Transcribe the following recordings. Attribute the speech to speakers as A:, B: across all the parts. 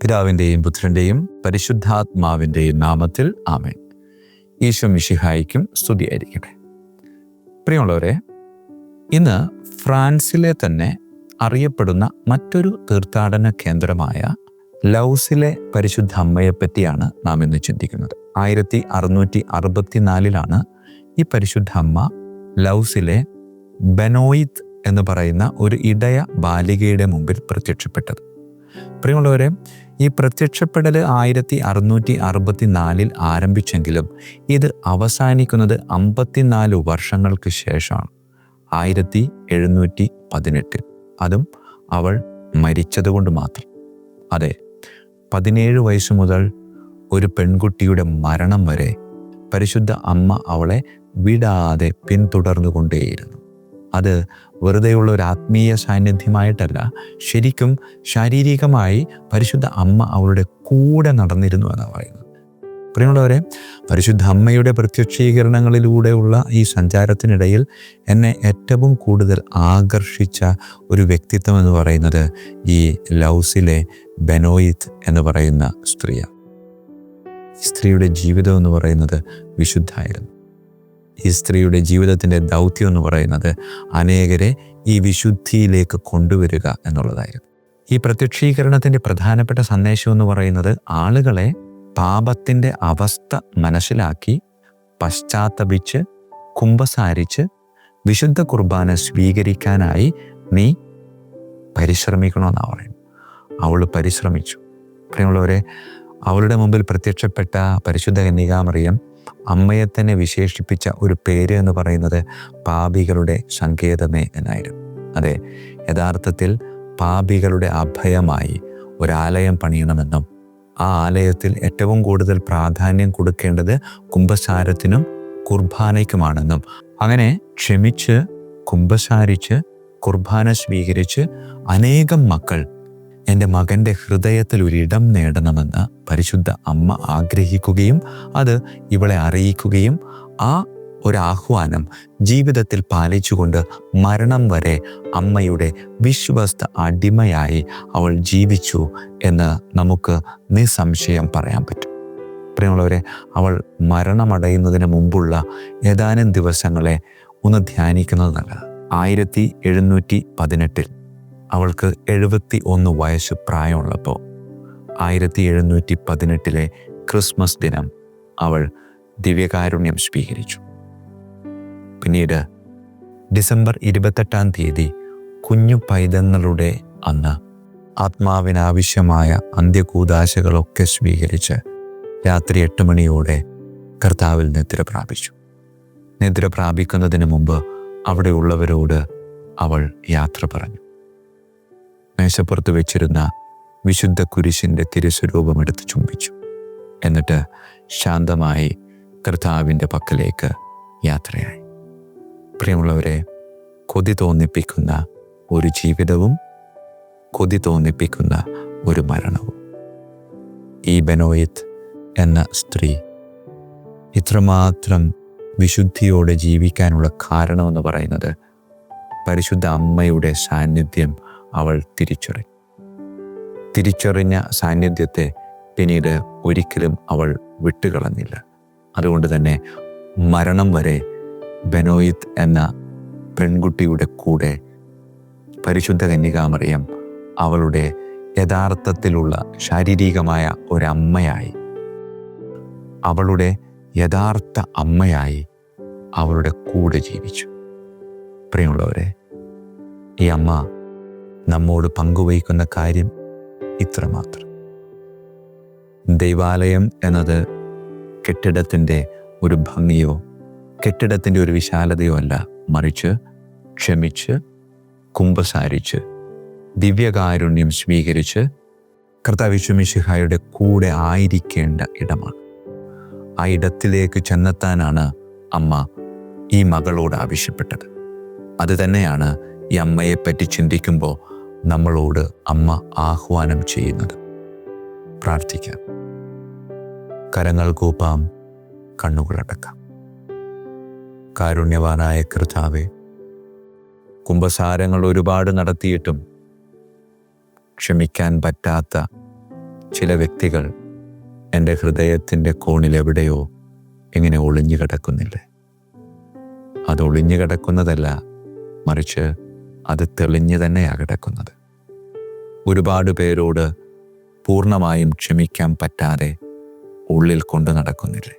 A: പിതാവിൻ്റെയും പുത്രൻ്റെയും പരിശുദ്ധാത്മാവിൻ്റെയും നാമത്തിൽ ആമേൻ. ഈശോ മിശിഹായിക്കും സ്തുതിയായിരിക്കട്ടെ. പ്രിയമുള്ളവരെ, ഇന്ന് ഫ്രാൻസിലെ തന്നെ അറിയപ്പെടുന്ന മറ്റൊരു തീർത്ഥാടന കേന്ദ്രമായ ലൗസിലെ പരിശുദ്ധ അമ്മയെപ്പറ്റിയാണ് നാം ഇന്ന് ചിന്തിക്കുന്നത്. 1664 ഈ പരിശുദ്ധ അമ്മ ലൗസിലെ ബെനോയിത്ത് എന്ന് പറയുന്ന ഒരു ഇടയ ബാലികയുടെ മുമ്പിൽ പ്രത്യക്ഷപ്പെട്ടത്. പ്രിയമുള്ളവരെ, ഈ പ്രത്യക്ഷപ്പെടൽ 1664 ആരംഭിച്ചെങ്കിലും ഇത് അവസാനിക്കുന്നത് 54 വർഷങ്ങൾക്ക് ശേഷമാണ്, 1718. അതും അവൾ മരിച്ചതുകൊണ്ട് മാത്രം. അതെ, 17 വയസ്സ് മുതൽ ഒരു പെൺകുട്ടിയുടെ മരണം വരെ പരിശുദ്ധ അമ്മ അവളെ വിടാതെ പിന്തുടർന്നുകൊണ്ടേയിരുന്നു. അത് വെറുതെയുള്ള ഒരു ആത്മീയ സാന്നിധ്യമായിട്ടല്ല, ശരിക്കും ശാരീരികമായി പരിശുദ്ധ അമ്മ അവളുടെ കൂടെ നടന്നിരുന്നു എന്നാണ് പറയുന്നത്. പ്രിയമുള്ളവരെ, പരിശുദ്ധ അമ്മയുടെ പ്രത്യക്ഷീകരണങ്ങളിലൂടെയുള്ള ഈ സഞ്ചാരത്തിനിടയിൽ എന്നെ ഏറ്റവും കൂടുതൽ ആകർഷിച്ച ഒരു വ്യക്തിത്വം എന്ന് പറയുന്നത് ഈ ലൗസിലെ ബെനോയിത്ത് എന്ന് പറയുന്ന സ്ത്രീയാണ്. ഈ സ്ത്രീയുടെ ജീവിതം എന്ന് പറയുന്നത് വിശുദ്ധായിരുന്നു. ഈ സ്ത്രീയുടെ ജീവിതത്തിൻ്റെ ദൗത്യം എന്ന് പറയുന്നത് അനേകരെ ഈ വിശുദ്ധിയിലേക്ക് കൊണ്ടുവരിക എന്നുള്ളതായിരുന്നു. ഈ പ്രത്യക്ഷീകരണത്തിൻ്റെ പ്രധാനപ്പെട്ട സന്ദേശം എന്ന് പറയുന്നത് ആളുകളെ പാപത്തിൻ്റെ അവസ്ഥ മനസ്സിലാക്കി പശ്ചാത്തപിച്ച് കുമ്പസാരിച്ച് വിശുദ്ധ കുർബാന സ്വീകരിക്കാനായി നീ പരിശ്രമിക്കണമെന്നാണ് പറയുന്നത്. അവൾ പരിശ്രമിച്ചു. പ്രിയമുള്ളവരെ, അവളുടെ മുമ്പിൽ പ്രത്യക്ഷപ്പെട്ട പരിശുദ്ധ കന്യകാമറിയം അമ്മയെ തന്നെ വിശേഷിപ്പിച്ച ഒരു പേര് എന്ന് പറയുന്നത് പാപികളുടെ സങ്കേതമേ എന്നായിരുന്നു. അതെ, യഥാർത്ഥത്തിൽ പാപികളുടെ അഭയമായി ഒരാലയം പണിയണമെന്നും ആ ആലയത്തിൽ ഏറ്റവും കൂടുതൽ പ്രാധാന്യം കൊടുക്കേണ്ടത് കുമ്പസാരത്തിനും കുർബാനയ്ക്കുമാണെന്നും, അങ്ങനെ ക്ഷമിച്ച് കുമ്പസാരിച്ച് കുർബാന സ്വീകരിച്ച് അനേകം മക്കൾ എൻ്റെ മകൻ്റെ ഹൃദയത്തിൽ ഒരിടം നേടണമെന്ന് പരിശുദ്ധ അമ്മ ആഗ്രഹിക്കുകയും അത് ഇവളെ അറിയിക്കുകയും ആ ഒരാഹ്വാനം ജീവിതത്തിൽ പാലിച്ചുകൊണ്ട് മരണം വരെ അമ്മയുടെ വിശ്വസ്ത അടിമയായി അവൾ ജീവിച്ചു എന്ന് നമുക്ക് നിസ്സംശയം പറയാൻ പറ്റും. പ്രിയമുള്ളവരെ, അവൾ മരണമടയുന്നതിന് മുമ്പുള്ള ഏതാനും ദിവസങ്ങളെ ഒന്ന് ധ്യാനിക്കുന്നത് നല്ലത്. 1718 അവൾക്ക് 71 വയസ്സ് പ്രായമുള്ളപ്പോൾ 1718 ക്രിസ്മസ് ദിനം അവൾ ദിവ്യകാരുണ്യം സ്വീകരിച്ചു. പിന്നീട് ഡിസംബർ 28 കുഞ്ഞു പൈതങ്ങളുടെ അന്ന് ആത്മാവിനാവശ്യമായ അന്ത്യകൂദാശകളൊക്കെ സ്വീകരിച്ച് രാത്രി 8 മണിയോടെ കർത്താവിൽ നിദ്ര പ്രാപിച്ചു. നിദ്ര പ്രാപിക്കുന്നതിന് മുമ്പ് അവിടെയുള്ളവരോട് അവൾ യാത്ര പറഞ്ഞു. മേശപ്പുറത്ത് വെച്ചിരുന്ന വിശുദ്ധ കുരിശിൻ്റെ തിരുസ്വരൂപമെടുത്ത് ചുംബിച്ചു. എന്നിട്ട് ശാന്തമായി കർത്താവിൻ്റെ പക്കലേക്ക് യാത്രയായി. പ്രിയമുള്ളവരെ, കൊതി തോന്നിപ്പിക്കുന്ന ഒരു ജീവിതവും കൊതി തോന്നിപ്പിക്കുന്ന ഒരു മരണവും. ഈ ബെനോയിത്ത് എന്ന സ്ത്രീ ഇത്രമാത്രം വിശുദ്ധിയോടെ ജീവിക്കാനുള്ള കാരണമെന്ന് പറയുന്നത് പരിശുദ്ധ അമ്മയുടെ സാന്നിധ്യം അവൾ തിരിച്ചറിഞ്ഞ സാന്നിധ്യത്തെ പിന്നീട് ഒരിക്കലും അവൾ വിട്ടുകളഞ്ഞില്ല. അതുകൊണ്ട് തന്നെ മരണം വരെ ബെനോയിത്ത് എന്ന പെൺകുട്ടിയുടെ കൂടെ പരിശുദ്ധ കന്യകാമറിയം അവളുടെ യഥാർത്ഥത്തിലുള്ള ശാരീരികമായ ഒരമ്മയായി, അവളുടെ യഥാർത്ഥ അമ്മയായി അവളുടെ കൂടെ ജീവിച്ചു. പ്രിയമുള്ളവരെ, ഈ അമ്മ നമ്മോട് പങ്കുവയ്ക്കുന്ന കാര്യം ഇത്രമാത്രം. ദൈവാലയം എന്നത് കെട്ടിടത്തിൻ്റെ ഒരു ഭംഗിയോ കെട്ടിടത്തിൻ്റെ ഒരു വിശാലതയോ അല്ല, മറിച്ച് ക്ഷമിച്ച് കുമ്പസാരിച്ച് ദിവ്യകാരുണ്യം സ്വീകരിച്ച് കർത്താവ് യേശു മിശിഹായുടെ കൂടെ ആയിരിക്കേണ്ട ഇടമാണ്. ആ ഇടത്തിലേക്ക് ചെന്നെത്താനാണ് അമ്മ ഈ മകളോട് ആവശ്യപ്പെട്ടത്. അത് തന്നെയാണ് ഈ അമ്മയെപ്പറ്റി ചിന്തിക്കുമ്പോൾ നമ്മളോട് അമ്മ ആഹ്വാനം ചെയ്യുന്നത്. പ്രാർത്ഥിക്കാം. കരങ്ങൾ കൂപ്പാം, കണ്ണുകളടക്കാം. കാരുണ്യവാനായ കർത്താവേ, കുമ്പസാരങ്ങൾ ഒരുപാട് നടത്തിയിട്ടും ക്ഷമിക്കാൻ പറ്റാത്ത ചില വ്യക്തികൾ എൻ്റെ ഹൃദയത്തിൻ്റെ കോണിൽ എവിടെയോ ഇങ്ങനെ ഒളിഞ്ഞു കിടക്കുന്നില്ലേ? അത് ഒളിഞ്ഞു കിടക്കുന്നതല്ല, മറിച്ച് അത് തെളിഞ്ഞു തന്നെയാണ് കിടക്കുന്നത്. ഒരുപാട് പേരോട് പൂർണ്ണമായും ക്ഷമിക്കാൻ പറ്റാതെ ഉള്ളിൽ കൊണ്ട് നടക്കുന്നില്ലേ?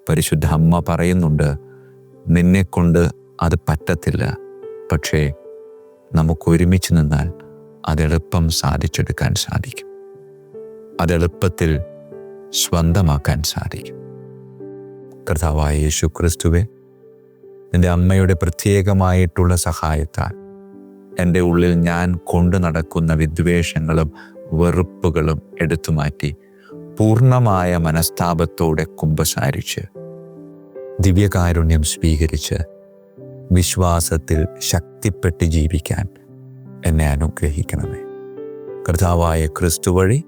A: പരിശുദ്ധ അമ്മ പറയുന്നുണ്ട്, നിന്നെക്കൊണ്ട് അത് പറ്റത്തില്ല, പക്ഷേ നമുക്കൊരുമിച്ച് നിന്നാൽ അതെളുപ്പം സാധിച്ചെടുക്കാൻ സാധിക്കും, അതെളുപ്പത്തിൽ സ്വന്തമാക്കാൻ സാധിക്കും. കർത്താവായ യേശു ക്രിസ്തുവേ, നിൻ്റെ അമ്മയുടെ പ്രത്യേകമായിട്ടുള്ള സഹായത്താൽ എൻ്റെ ഉള്ളിൽ ഞാൻ കൊണ്ടു നടക്കുന്ന വിദ്വേഷങ്ങളും വെറുപ്പുകളും എടുത്തുമാറ്റി പൂർണ്ണമായ മനസ്താപത്തോടെ കുമ്പസാരിച്ച് ദിവ്യകാരുണ്യം സ്വീകരിച്ച് വിശ്വാസത്തിൽ ശക്തിപ്പെട്ട് ജീവിക്കാൻ എന്നെ അനുഗ്രഹിക്കണമേ. കർത്താവായ ക്രിസ്തു വഴി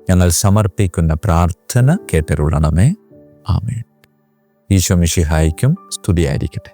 A: ഞങ്ങൾ സമർപ്പിക്കുന്ന പ്രാർത്ഥന കേട്ടരുളണമേ. ആമേൻ. ഈശോ മിശിഹായ്ക്കും സ്തുതിയായിരിക്കട്ടെ.